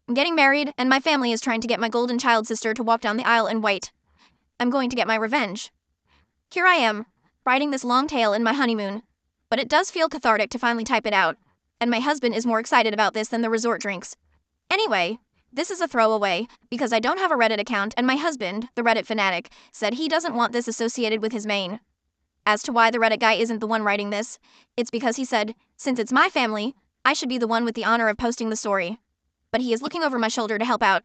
I'm getting married, and my family is trying to get my golden child sister to walk down the aisle in white. I'm going to get my revenge. Here I am, writing this long tale in my honeymoon. But it does feel cathartic to finally type it out. And my husband is more excited about this than the resort drinks. Anyway, this is a throwaway, because I don't have a Reddit account and my husband, the Reddit fanatic, said he doesn't want this associated with his main. As to why the Reddit guy isn't the one writing this, it's because he said, since it's my family, I should be the one with the honor of posting the story. But he is looking over my shoulder to help out.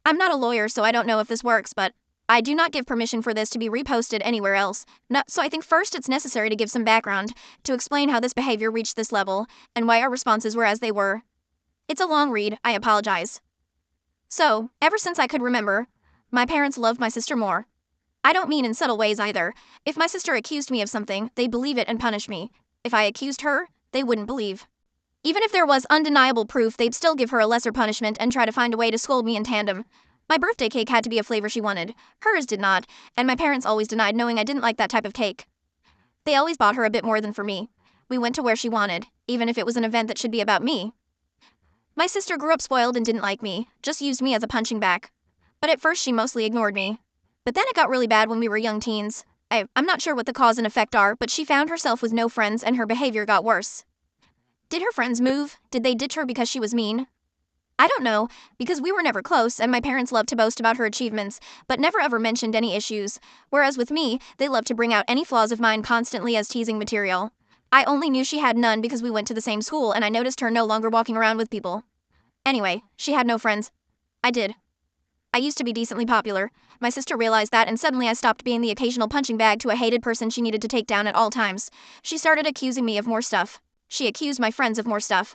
I'm not a lawyer, so I don't know if this works, but I do not give permission for this to be reposted anywhere else. No, so I think first it's necessary to give some background to explain how this behavior reached this level and why our responses were as they were. It's a long read, I apologize. So, ever since I could remember, my parents loved my sister more. I don't mean in subtle ways either. If my sister accused me of something, they'd believe it and punish me. If I accused her, they wouldn't believe. Even if there was undeniable proof, they'd still give her a lesser punishment and try to find a way to scold me in tandem. My birthday cake had to be a flavor she wanted. Hers did not, and my parents always denied knowing I didn't like that type of cake. They always bought her a bit more than for me. We went to where she wanted, even if it was an event that should be about me. My sister grew up spoiled and didn't like me, just used me as a punching bag. But at first she mostly ignored me. But then it got really bad when we were young teens. I'm not sure what the cause and effect are, but she found herself with no friends and her behavior got worse. Did her friends move? Did they ditch her because she was mean? I don't know, because we were never close and my parents loved to boast about her achievements, but never ever mentioned any issues, whereas with me, they loved to bring out any flaws of mine constantly as teasing material. I only knew she had none because we went to the same school and I noticed her no longer walking around with people. Anyway, she had no friends. I did. I used to be decently popular. My sister realized that and suddenly I stopped being the occasional punching bag to a hated person she needed to take down at all times. She started accusing me of more stuff. She accused my friends of more stuff.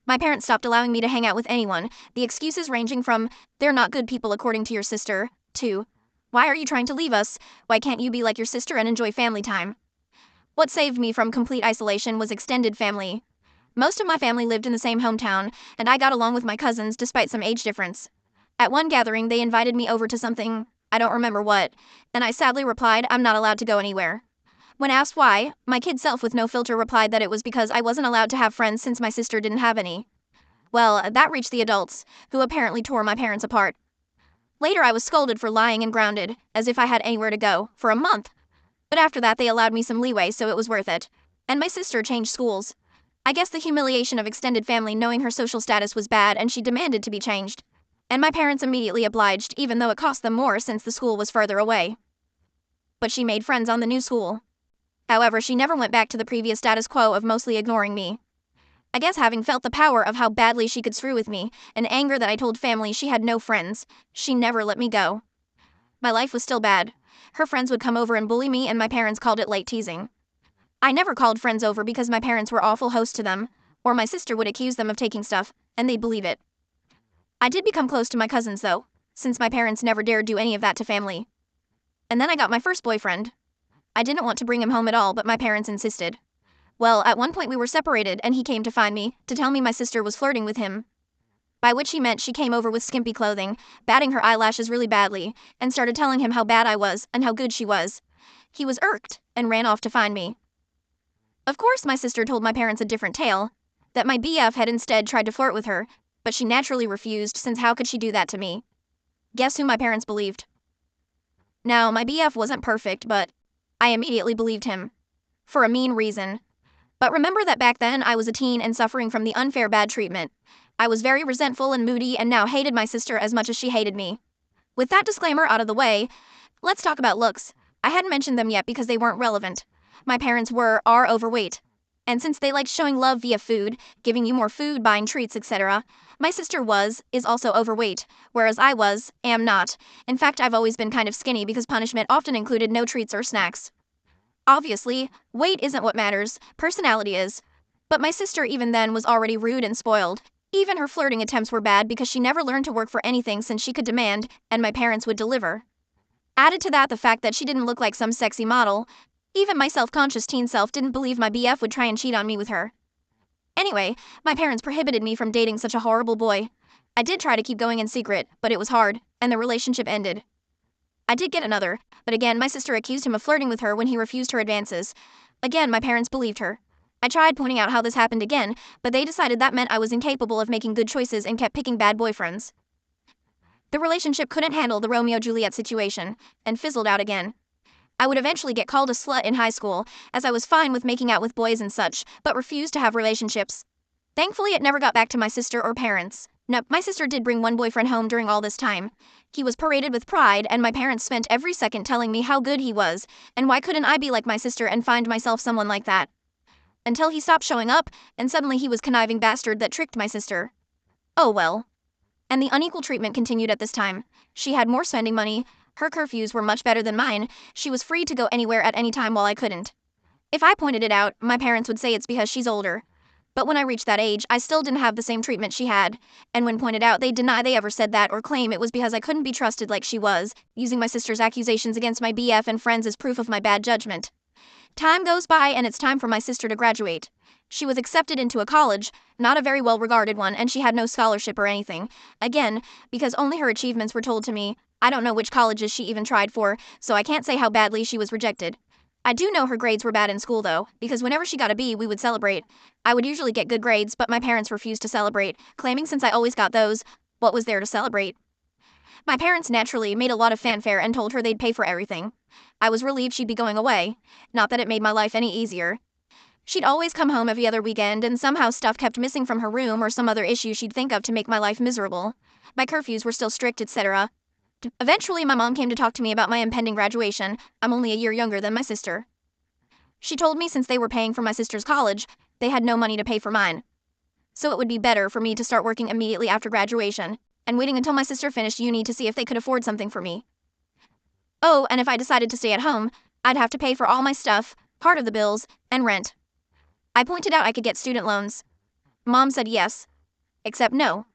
My parents stopped allowing me to hang out with anyone, the excuses ranging from, they're not good people according to your sister, to, why are you trying to leave us? Why can't you be like your sister and enjoy family time? What saved me from complete isolation was extended family. Most of my family lived in the same hometown, and I got along with my cousins despite some age difference. At one gathering, they invited me over to something, I don't remember what, and I sadly replied I'm not allowed to go anywhere. When asked why, my kid self with no filter replied that it was because I wasn't allowed to have friends since my sister didn't have any. Well, that reached the adults, who apparently tore my parents apart. Later I was scolded for lying and grounded, as if I had anywhere to go, for a month. But after that they allowed me some leeway, so it was worth it. And my sister changed schools. I guess the humiliation of extended family knowing her social status was bad and she demanded to be changed. And my parents immediately obliged, even though it cost them more since the school was further away. But she made friends on the new school. However, she never went back to the previous status quo of mostly ignoring me. I guess having felt the power of how badly she could screw with me, and anger that I told family she had no friends, she never let me go. My life was still bad. Her friends would come over and bully me and my parents called it late teasing. I never called friends over because my parents were awful hosts to them, or my sister would accuse them of taking stuff, and they'd believe it. I did become close to my cousins though, since my parents never dared do any of that to family. And then I got my first boyfriend. I didn't want to bring him home at all, but my parents insisted. Well, at one point we were separated and he came to find me, to tell me my sister was flirting with him. By which he meant she came over with skimpy clothing, batting her eyelashes really badly, and started telling him how bad I was and how good she was. He was irked, and ran off to find me. Of course my sister told my parents a different tale, that my BF had instead tried to flirt with her, but she naturally refused since how could she do that to me? Guess who my parents believed? Now, my BF wasn't perfect, but I immediately believed him. For a mean reason. But remember that back then I was a teen and suffering from the unfair bad treatment. I was very resentful and moody and now hated my sister as much as she hated me. With that disclaimer out of the way, let's talk about looks. I hadn't mentioned them yet because they weren't relevant. My parents are overweight. And since they liked showing love via food, giving you more food, buying treats, etc., my sister is also overweight, whereas am not. In fact, I've always been kind of skinny because punishment often included no treats or snacks. Obviously, weight isn't what matters, personality is. But my sister even then was already rude and spoiled. Even her flirting attempts were bad because she never learned to work for anything since she could demand, and my parents would deliver. Added to that the fact that she didn't look like some sexy model. Even my self-conscious teen self didn't believe my BF would try and cheat on me with her. Anyway, my parents prohibited me from dating such a horrible boy. I did try to keep going in secret, but it was hard, and the relationship ended. I did get another, but again my sister accused him of flirting with her when he refused her advances. Again, my parents believed her. I tried pointing out how this happened again, but they decided that meant I was incapable of making good choices and kept picking bad boyfriends. The relationship couldn't handle the Romeo-Juliet situation, and fizzled out again. I would eventually get called a slut in high school, as I was fine with making out with boys and such, but refused to have relationships. Thankfully, it never got back to my sister or parents. No, my sister did bring one boyfriend home during all this time. He was paraded with pride, and my parents spent every second telling me how good he was, and why couldn't I be like my sister and find myself someone like that? Until he stopped showing up, and suddenly he was conniving bastard that tricked my sister. Oh well. And the unequal treatment continued at this time. She had more spending money, her curfews were much better than mine, she was free to go anywhere at any time while I couldn't. If I pointed it out, my parents would say it's because she's older. But when I reached that age, I still didn't have the same treatment she had, and when pointed out, they deny they ever said that or claim it was because I couldn't be trusted like she was, using my sister's accusations against my BF and friends as proof of my bad judgment. Time goes by and it's time for my sister to graduate. She was accepted into a college, not a very well regarded one, and she had no scholarship or anything. Again, because only her achievements were told to me. I don't know which colleges she even tried for, so I can't say how badly she was rejected. I do know her grades were bad in school though, because whenever she got a B, we would celebrate. I would usually get good grades, but my parents refused to celebrate, claiming since I always got those, what was there to celebrate? My parents naturally made a lot of fanfare and told her they'd pay for everything. I was relieved she'd be going away, not that it made my life any easier. She'd always come home every other weekend, and somehow stuff kept missing from her room or some other issue she'd think of to make my life miserable. My curfews were still strict, etc. Eventually, my mom came to talk to me about my impending graduation. I'm only a year younger than my sister. She told me since they were paying for my sister's college, they had no money to pay for mine. So it would be better for me to start working immediately after graduation, and waiting until my sister finished uni to see if they could afford something for me. Oh, and if I decided to stay at home, I'd have to pay for all my stuff, part of the bills, and rent. I pointed out I could get student loans. Mom said yes. Except no.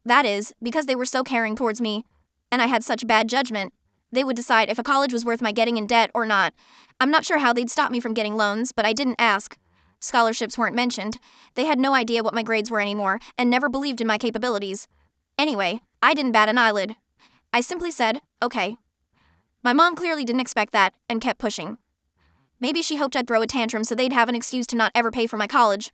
That is, because they were so caring towards me, and I had such bad judgment, they would decide if a college was worth my getting in debt or not. I'm not sure how they'd stop me from getting loans, but I didn't ask. Scholarships weren't mentioned. They had no idea what my grades were anymore, and never believed in my capabilities. Anyway, I didn't bat an eyelid. I simply said, okay. My mom clearly didn't expect that, and kept pushing. Maybe she hoped I'd throw a tantrum so they'd have an excuse to not ever pay for my college.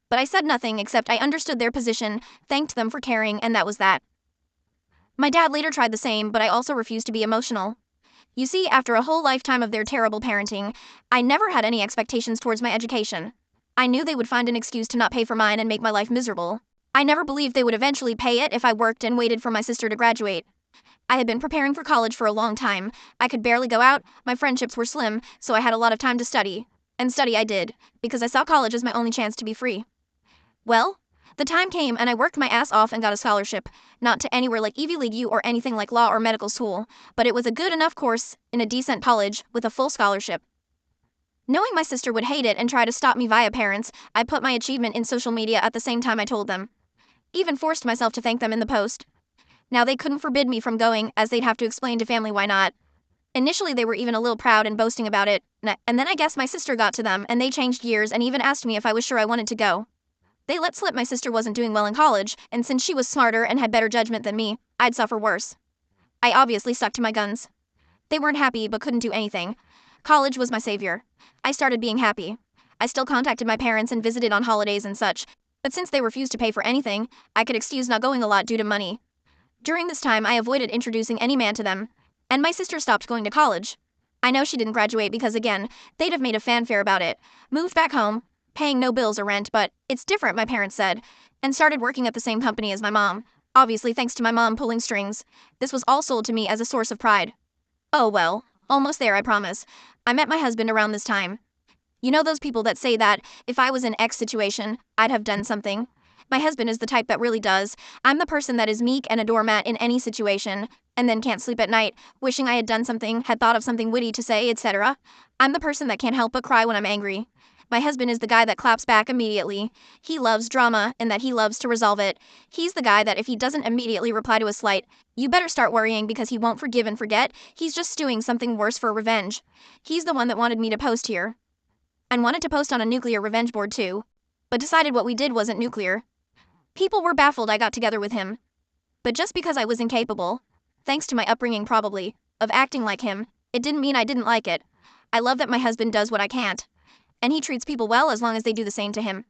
But I said nothing except I understood their position, thanked them for caring, and that was that. My dad later tried the same, but I also refused to be emotional. You see, after a whole lifetime of their terrible parenting, I never had any expectations towards my education. I knew they would find an excuse to not pay for mine and make my life miserable. I never believed they would eventually pay it if I worked and waited for my sister to graduate. I had been preparing for college for a long time. I could barely go out, my friendships were slim, so I had a lot of time to study. And study I did, because I saw college as my only chance to be free. Well, the time came and I worked my ass off and got a scholarship. Not to anywhere like Ivy League U or anything like law or medical school, but it was a good enough course in a decent college with a full scholarship. Knowing my sister would hate it and try to stop me via parents, I put my achievement in social media at the same time I told them. Even forced myself to thank them in the post. Now they couldn't forbid me from going, as they'd have to explain to family why not. Initially they were even a little proud and boasting about it, and then I guess my sister got to them and they changed gears and even asked me if I was sure I wanted to go. They let slip my sister wasn't doing well in college, and since she was smarter and had better judgment than me, I'd suffer worse. I obviously stuck to my guns. They weren't happy but couldn't do anything. College was my savior. I started being happy. I still contacted my parents and visited on holidays and such, but since they refused to pay for anything, I could excuse not going a lot due to money. During this time, I avoided introducing any man to them, and my sister stopped going to college. I know she didn't graduate because, again, they'd have made a fanfare about it, moved back home, paying no bills or rent, but it's different, my parents said, and started working at the same company as my mom. Obviously, thanks to my mom pulling strings, this was all sold to me as a source of pride. Oh well, almost there, I promise. I met my husband around this time. You know those people that say that, if I was in X situation, I'd have done something? My husband is the type that really does. I'm the person that is meek and a doormat in any situation, and then can't sleep at night, wishing I had done something, had thought of something witty to say, etc. I'm the person that can't help but cry when I'm angry. My husband is the guy that claps back immediately. He loves drama, and that he loves to resolve it. He's the guy that if he doesn't immediately reply to a slight, you better start worrying because he won't forgive and forget. He's just stewing something worse for revenge. He's the one that wanted me to post here. And wanted to post on a nuclear revenge board too. But decided what we did wasn't nuclear. People were baffled I got together with him. But just because I was incapable, thanks to my upbringing probably, of acting like him, it didn't mean I didn't like it. I love that my husband does what I can't. and he treats people well as long as they do the same to him.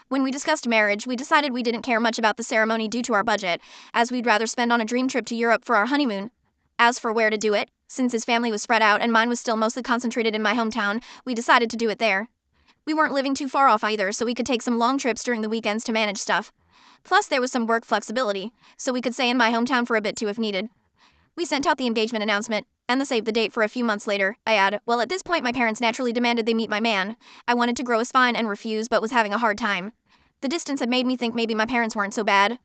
When we discussed marriage, we decided we didn't care much about the ceremony due to our budget, as we'd rather spend on a dream trip to Europe for our honeymoon. As for where to do it, since his family was spread out and mine was still mostly concentrated in my hometown, we decided to do it there. We weren't living too far off either, so we could take some long trips during the weekends to manage stuff. Plus, there was some work flexibility, so we could stay in my hometown for a bit too if needed. We sent out the engagement announcement, and the save the date for a few months later. I add, well, at this point my parents naturally demanded they meet my man. I wanted to grow a spine and refuse, but was having a hard time. The distance had made me think maybe my parents weren't so bad.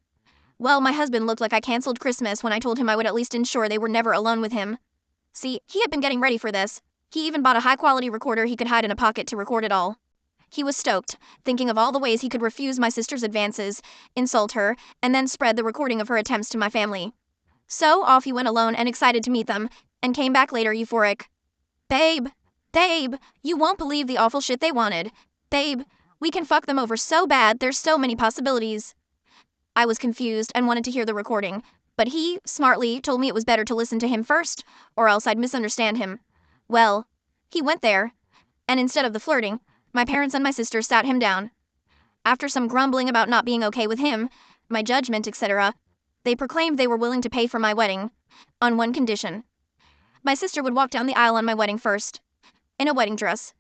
Well, my husband looked like I cancelled Christmas when I told him I would at least ensure they were never alone with him. See, he had been getting ready for this. He even bought a high-quality recorder he could hide in a pocket to record it all. He was stoked, thinking of all the ways he could refuse my sister's advances, insult her, and then spread the recording of her attempts to my family. So off he went alone and excited to meet them, and came back later euphoric. Babe, you won't believe the awful shit they wanted. Babe, we can fuck them over so bad, there's so many possibilities. I was confused and wanted to hear the recording, but he, smartly, told me it was better to listen to him first, or else I'd misunderstand him. Well, he went there, and instead of the flirting, my parents and my sister sat him down. After some grumbling about not being okay with him, my judgment, etc., they proclaimed they were willing to pay for my wedding, on one condition. My sister would walk down the aisle on my wedding first, in a wedding dress.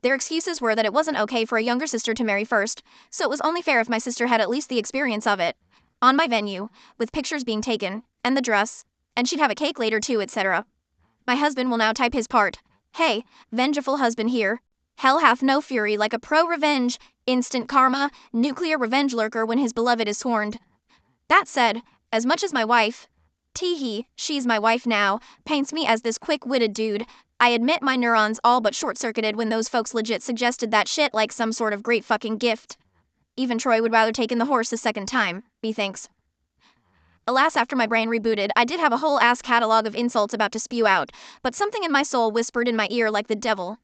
Their excuses were that it wasn't okay for a younger sister to marry first, so it was only fair if my sister had at least the experience of it. On my venue, with pictures being taken, and the dress, and she'd have a cake later too, etc. My husband will now type his part. Hey, vengeful husband here. Hell hath no fury like a pro-revenge, instant karma, nuclear revenge lurker when his beloved is scorned. That said, as much as my wife, teehee, she's my wife now, paints me as this quick-witted dude, I admit my neurons all but short-circuited when those folks legit suggested that shit like some sort of great fucking gift. Even Troy would rather take in the horse a second time, methinks. Alas, after my brain rebooted, I did have a whole ass catalog of insults about to spew out, but something in my soul whispered in my ear like the devil.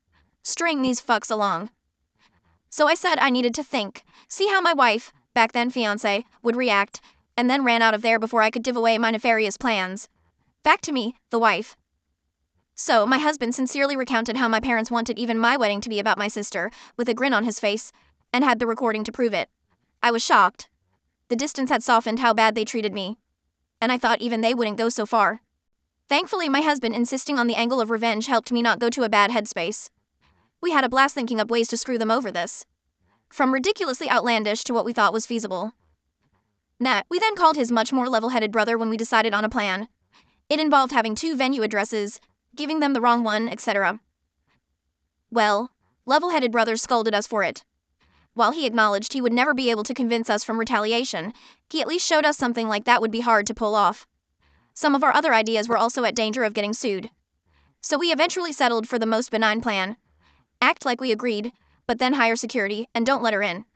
String these fucks along. So I said I needed to think, see how my wife, back then fiancé, would react, and then ran out of there before I could give away my nefarious plans. Back to me, the wife. So, my husband sincerely recounted how my parents wanted even my wedding to be about my sister, with a grin on his face, and had the recording to prove it. I was shocked. The distance had softened how bad they treated me, and I thought even they wouldn't go so far. Thankfully, my husband insisting on the angle of revenge helped me not go to a bad headspace. We had a blast thinking up ways to screw them over this. From ridiculously outlandish to what we thought was feasible. We then called his much more level-headed brother when we decided on a plan. It involved having 2 venue addresses, giving them the wrong one, etc. Well, level-headed brother scolded us for it. While he acknowledged he would never be able to convince us from retaliation, he at least showed us something like that would be hard to pull off. Some of our other ideas were also at danger of getting sued. So we eventually settled for the most benign plan. Act like we agreed, but then hire security and don't let her in.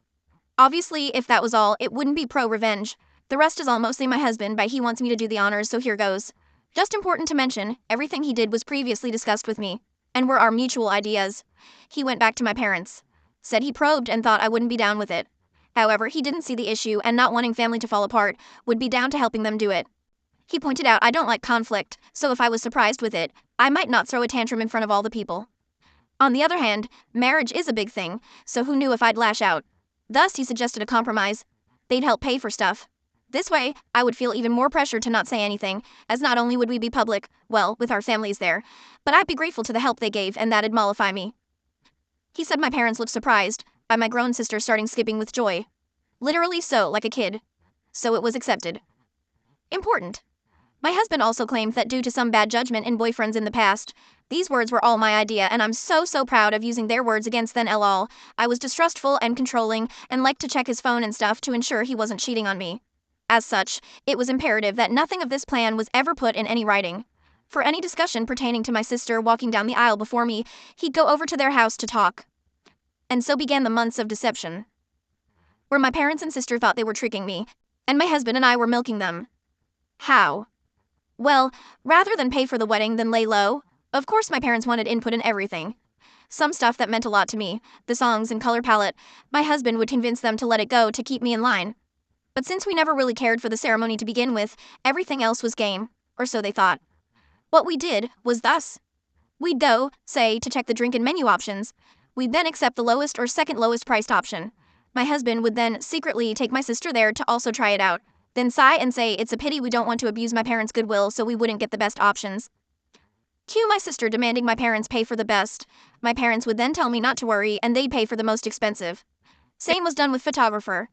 Obviously, if that was all, it wouldn't be pro-revenge. The rest is all mostly my husband, but he wants me to do the honors, so here goes. Just important to mention, everything he did was previously discussed with me, and were our mutual ideas. He went back to my parents. Said he probed and thought I wouldn't be down with it. However, he didn't see the issue and not wanting family to fall apart, would be down to helping them do it. He pointed out I don't like conflict, so if I was surprised with it, I might not throw a tantrum in front of all the people. On the other hand, marriage is a big thing, so who knew if I'd lash out. Thus, he suggested a compromise. They'd help pay for stuff. This way, I would feel even more pressure to not say anything, as not only would we be public, well, with our families there, but I'd be grateful to the help they gave and that'd mollify me. He said my parents looked surprised, by my grown sister starting skipping with joy. Literally so, like a kid. So it was accepted. Important. My husband also claimed that due to some bad judgment in boyfriends in the past, these words were all my idea and I'm so proud of using their words against them all. I was distrustful and controlling and liked to check his phone and stuff to ensure he wasn't cheating on me. As such, it was imperative that nothing of this plan was ever put in any writing. For any discussion pertaining to my sister walking down the aisle before me, he'd go over to their house to talk. And so began the months of deception. Where my parents and sister thought they were tricking me, and my husband and I were milking them. How? Well, rather than pay for the wedding than lay low, of course my parents wanted input in everything. Some stuff that meant a lot to me, the songs and color palette, my husband would convince them to let it go to keep me in line. But since we never really cared for the ceremony to begin with, everything else was game, or so they thought. What we did was thus. We'd go, say, to check the drink and menu options. We'd then accept the lowest or second lowest priced option. My husband would then secretly take my sister there to also try it out, then sigh and say it's a pity we don't want to abuse my parents' goodwill so we wouldn't get the best options. Cue my sister demanding my parents pay for the best. My parents would then tell me not to worry and they'd pay for the most expensive. Same was done with photographer.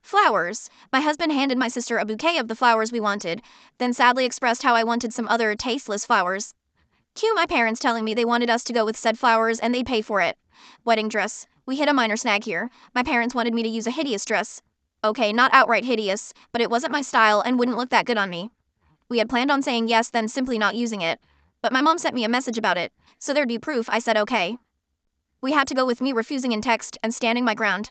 Flowers. My husband handed my sister a bouquet of the flowers we wanted, then sadly expressed how I wanted some other tasteless flowers. Cue my parents telling me they wanted us to go with said flowers and they'd pay for it. Wedding dress. We hit a minor snag here. My parents wanted me to use a hideous dress. Okay, not outright hideous, but it wasn't my style and wouldn't look that good on me. We had planned on saying yes, then simply not using it. But my mom sent me a message about it, so there'd be proof I said okay. We had to go with me refusing in text and standing my ground.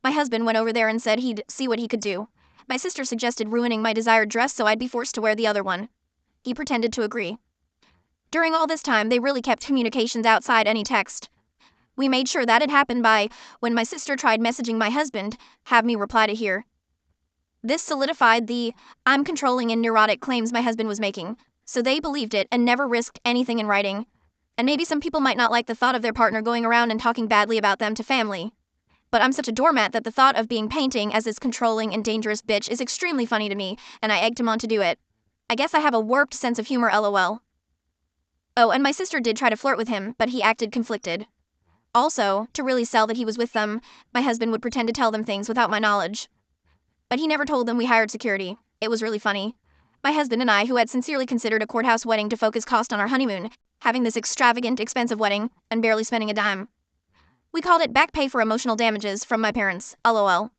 My husband went over there and said he'd see what he could do. My sister suggested ruining my desired dress so I'd be forced to wear the other one. He pretended to agree. During all this time, they really kept communications outside any text. We made sure that had happened by when my sister tried messaging my husband, have me reply to here. This solidified the I'm controlling and neurotic claims my husband was making, so they believed it and never risked anything in writing. And maybe some people might not like the thought of their partner going around and talking badly about them to family. But I'm such a doormat that the thought of being painting as this controlling and dangerous bitch is extremely funny to me, and I egged him on to do it. I guess I have a warped sense of humor, lol. Oh, and my sister did try to flirt with him, but he acted conflicted. Also, to really sell that he was with them, my husband would pretend to tell them things without my knowledge. But he never told them we hired security. It was really funny. My husband and I, who had sincerely considered a courthouse wedding to focus cost on our honeymoon, having this extravagant, expensive wedding, and barely spending a dime. We called it back pay for emotional damages from my parents, lol.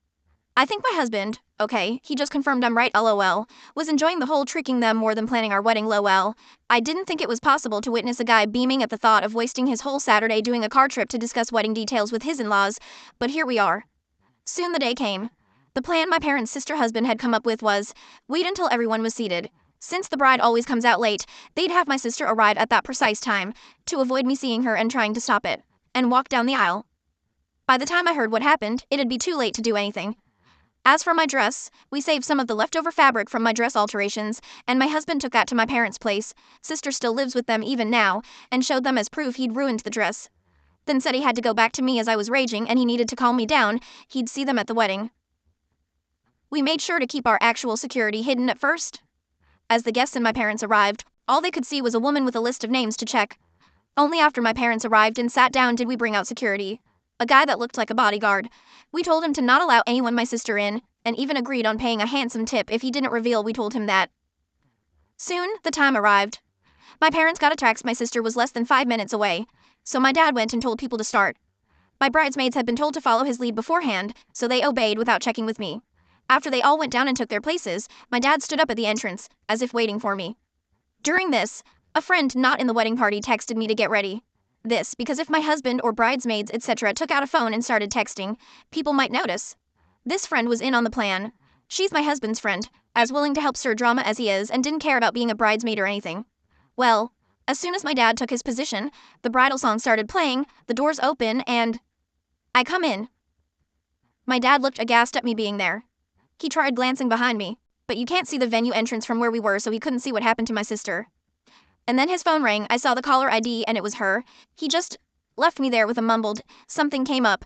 I think my husband, okay, he just confirmed I'm right, lol, was enjoying the whole tricking them more than planning our wedding, lol. I didn't think it was possible to witness a guy beaming at the thought of wasting his whole Saturday doing a car trip to discuss wedding details with his in-laws, but here we are. Soon the day came. The plan my parents' sister husband had come up with was, wait until everyone was seated. Since the bride always comes out late, they'd have my sister arrive at that precise time, to avoid me seeing her and trying to stop it, and walk down the aisle. By the time I heard what happened, it'd be too late to do anything. As for my dress, we saved some of the leftover fabric from my dress alterations, and my husband took that to my parents' place. Sister still lives with them even now, and showed them as proof he'd ruined the dress. Then said he had to go back to me as I was raging and he needed to calm me down, he'd see them at the wedding. We made sure to keep our actual security hidden at first. As the guests and my parents arrived, all they could see was a woman with a list of names to check. Only after my parents arrived and sat down did we bring out security. A guy that looked like a bodyguard. We told him to not allow anyone my sister in, and even agreed on paying a handsome tip if he didn't reveal we told him that. Soon, the time arrived. My parents got a text my sister was less than 5 minutes away, so my dad went and told people to start. My bridesmaids had been told to follow his lead beforehand, so they obeyed without checking with me. After they all went down and took their places, my dad stood up at the entrance, as if waiting for me. During this, a friend not in the wedding party texted me to get ready. This because if my husband or bridesmaids etc. took out a phone and started texting, people might notice. This friend was in on the plan. She's my husband's friend, as willing to help stir drama as he is and didn't care about being a bridesmaid or anything. Well, as soon as my dad took his position, the bridal song started playing, the doors open, and I come in. My dad looked aghast at me being there. He tried glancing behind me, but you can't see the venue entrance from where we were, so he couldn't see what happened to my sister. And then his phone rang, I saw the caller ID and it was her. He just left me there with a mumbled, something came up.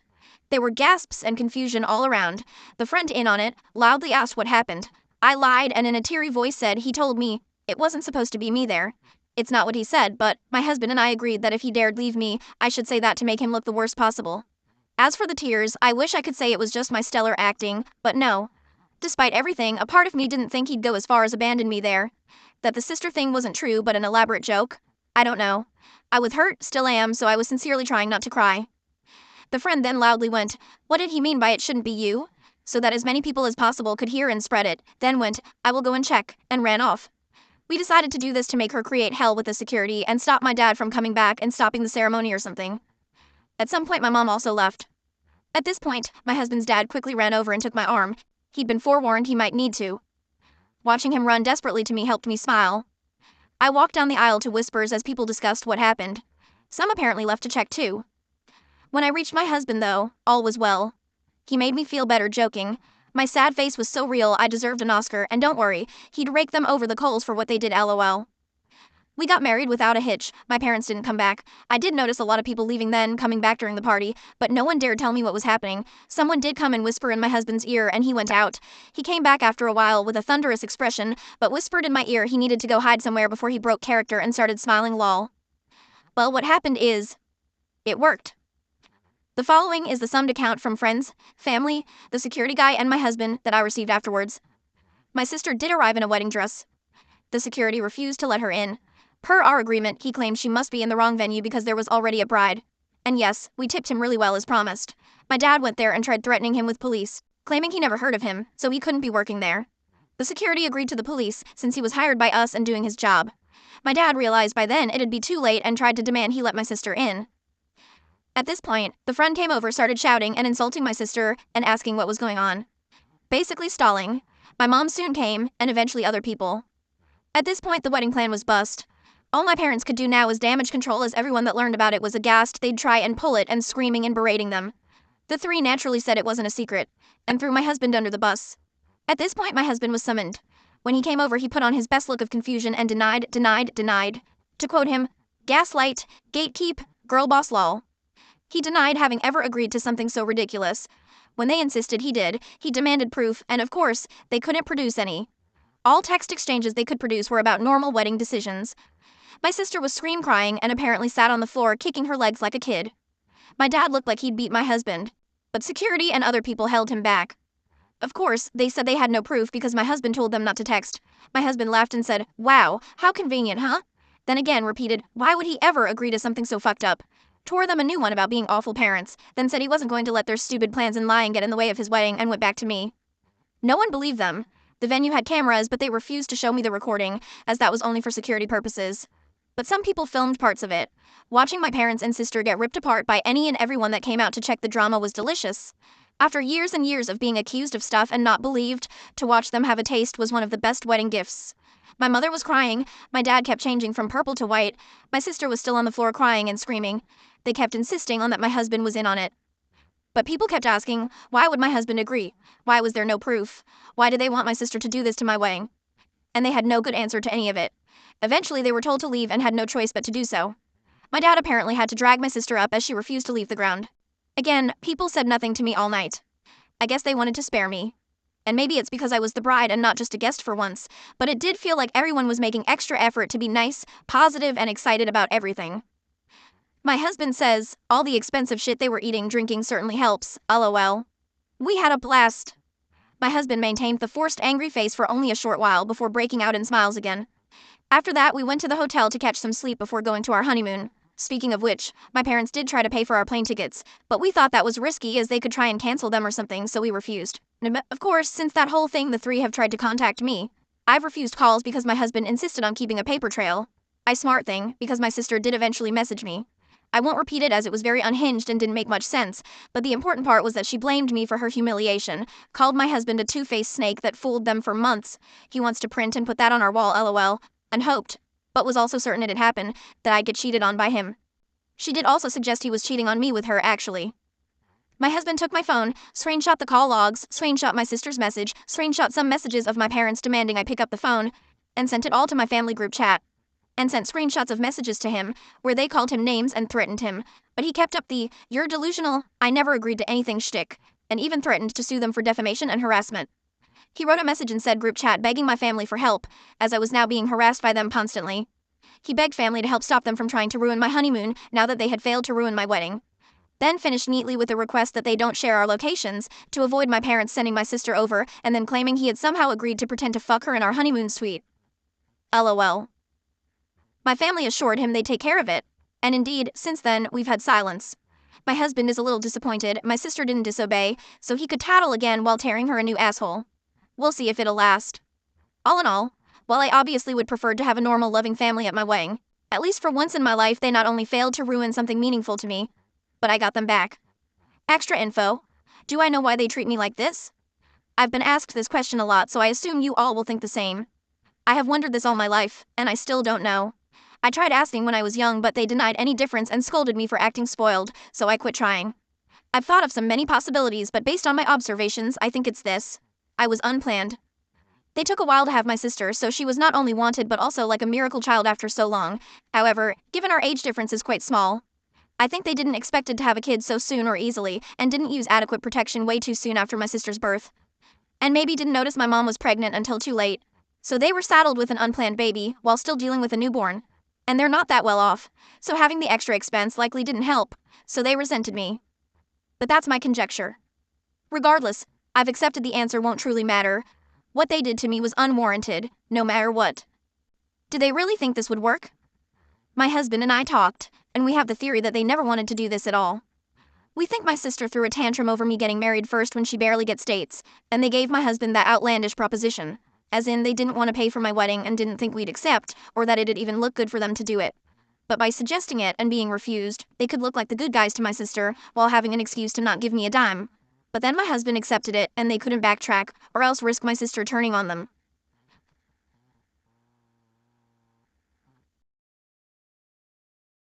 There were gasps and confusion all around. The friend in on it loudly asked what happened. I lied and in a teary voice said he told me it wasn't supposed to be me there. It's not what he said, but my husband and I agreed that if he dared leave me, I should say that to make him look the worst possible. As for the tears, I wish I could say it was just my stellar acting, but no. Despite everything, a part of me didn't think he'd go as far as abandon me there. That the sister thing wasn't true but an elaborate joke? I don't know. I was hurt, still am, so I was sincerely trying not to cry. The friend then loudly went, what did he mean by it shouldn't be you? So that as many people as possible could hear and spread it, then went, I will go and check, and ran off. We decided to do this to make her create hell with the security and stop my dad from coming back and stopping the ceremony or something. At some point my mom also left. At this point, my husband's dad quickly ran over and took my arm. He'd been forewarned he might need to. Watching him run desperately to me helped me smile. I walked down the aisle to whispers as people discussed what happened. Some apparently left to check too. When I reached my husband though, all was well. He made me feel better joking. My sad face was so real I deserved an Oscar, and don't worry, he'd rake them over the coals for what they did, lol. We got married without a hitch. My parents didn't come back. I did notice a lot of people leaving then, coming back during the party, but no one dared tell me what was happening. Someone did come and whisper in my husband's ear, and he went out. He came back after a while with a thunderous expression, but whispered in my ear he needed to go hide somewhere before he broke character and started smiling lol. Well, what happened is, it worked. The following is the summed account from friends, family, the security guy, and my husband that I received afterwards. My sister did arrive in a wedding dress. The security refused to let her in. Per our agreement, he claimed she must be in the wrong venue because there was already a bride. And yes, we tipped him really well as promised. My dad went there and tried threatening him with police, claiming he never heard of him, so he couldn't be working there. The security agreed to the police since he was hired by us and doing his job. My dad realized by then it'd be too late and tried to demand he let my sister in. At this point, the friend came over, started shouting and insulting my sister and asking what was going on. Basically stalling. My mom soon came, and eventually other people. At this point, the wedding plan was bust. All my parents could do now was damage control, as everyone that learned about it was aghast they'd try and pull it and screaming and berating them. The three naturally said it wasn't a secret, and threw my husband under the bus. At this point, my husband was summoned. When he came over, he put on his best look of confusion and denied. To quote him, gaslight, gatekeep, girl boss lol. He denied having ever agreed to something so ridiculous. When they insisted he did, he demanded proof, and of course, they couldn't produce any. All text exchanges they could produce were about normal wedding decisions. My sister was scream crying and apparently sat on the floor kicking her legs like a kid. My dad looked like he'd beat my husband, but security and other people held him back. Of course, they said they had no proof because my husband told them not to text. My husband laughed and said, "Wow, how convenient, huh?" Then again repeated, "Why would he ever agree to something so fucked up?" Tore them a new one about being awful parents, then said he wasn't going to let their stupid plans and lying get in the way of his wedding and went back to me. No one believed them. The venue had cameras, but they refused to show me the recording, as that was only for security purposes. But some people filmed parts of it. Watching my parents and sister get ripped apart by any and everyone that came out to check the drama was delicious. After years and years of being accused of stuff and not believed, to watch them have a taste was one of the best wedding gifts. My mother was crying, my dad kept changing from purple to white, my sister was still on the floor crying and screaming. They kept insisting on that my husband was in on it. But people kept asking, why would my husband agree? Why was there no proof? Why did they want my sister to do this to my wedding? And they had no good answer to any of it. Eventually they were told to leave and had no choice but to do so. My dad apparently had to drag my sister up as she refused to leave the ground. Again, people said nothing to me all night. I guess they wanted to spare me. And maybe it's because I was the bride and not just a guest for once, but it did feel like everyone was making extra effort to be nice, positive, and excited about everything. My husband says, all the expensive shit they were eating, drinking certainly helps, lol. We had a blast. My husband maintained the forced angry face for only a short while before breaking out in smiles again. After that, we went to the hotel to catch some sleep before going to our honeymoon. Speaking of which, my parents did try to pay for our plane tickets, but we thought that was risky as they could try and cancel them or something, so we refused. Of course, since that whole thing, the three have tried to contact me. I've refused calls because my husband insisted on keeping a paper trail. I smart thing, because my sister did eventually message me. I won't repeat it as it was very unhinged and didn't make much sense, but the important part was that she blamed me for her humiliation, called my husband a two-faced snake that fooled them for months. He wants to print and put that on our wall, lol, and hoped, but was also certain it'd happen, that I'd get cheated on by him. She did also suggest he was cheating on me with her, actually. My husband took my phone, screenshot the call logs, screenshot my sister's message, screenshot some messages of my parents demanding I pick up the phone, and sent it all to my family group chat. And sent screenshots of messages to him, where they called him names and threatened him, but he kept up the, "You're delusional, I never agreed to anything" shtick, and even threatened to sue them for defamation and harassment. He wrote a message in said group chat begging my family for help, as I was now being harassed by them constantly. He begged family to help stop them from trying to ruin my honeymoon now that they had failed to ruin my wedding. Then finished neatly with a request that they don't share our locations, to avoid my parents sending my sister over, and then claiming he had somehow agreed to pretend to fuck her in our honeymoon suite. LOL. My family assured him they'd take care of it, and indeed, since then, we've had silence. My husband is a little disappointed, my sister didn't disobey, so he could tattle again while tearing her a new asshole. We'll see if it'll last. All in all, while I obviously would prefer to have a normal loving family at my wedding, at least for once in my life they not only failed to ruin something meaningful to me, but I got them back. Extra info. Do I know why they treat me like this? I've been asked this question a lot, so I assume you all will think the same. I have wondered this all my life, and I still don't know. I tried asking when I was young, but they denied any difference and scolded me for acting spoiled, so I quit trying. I've thought of some many possibilities, but based on my observations, I think it's this. I was unplanned. They took a while to have my sister, so she was not only wanted but also like a miracle child after so long. However, given our age difference is quite small, I think they didn't expect to have a kid so soon or easily, and didn't use adequate protection way too soon after my sister's birth. And maybe didn't notice my mom was pregnant until too late. So they were saddled with an unplanned baby, while still dealing with a newborn. And they're not that well off, so having the extra expense likely didn't help, so they resented me. But that's my conjecture. Regardless, I've accepted the answer won't truly matter. What they did to me was unwarranted, no matter what. Did they really think this would work? My husband and I talked, and we have the theory that they never wanted to do this at all. We think my sister threw a tantrum over me getting married first when she barely gets dates, and they gave my husband that outlandish proposition. As in, they didn't want to pay for my wedding and didn't think we'd accept, or that it'd even look good for them to do it. But by suggesting it and being refused, they could look like the good guys to my sister, while having an excuse to not give me a dime. But then my husband accepted it, and they couldn't backtrack, or else risk my sister turning on them.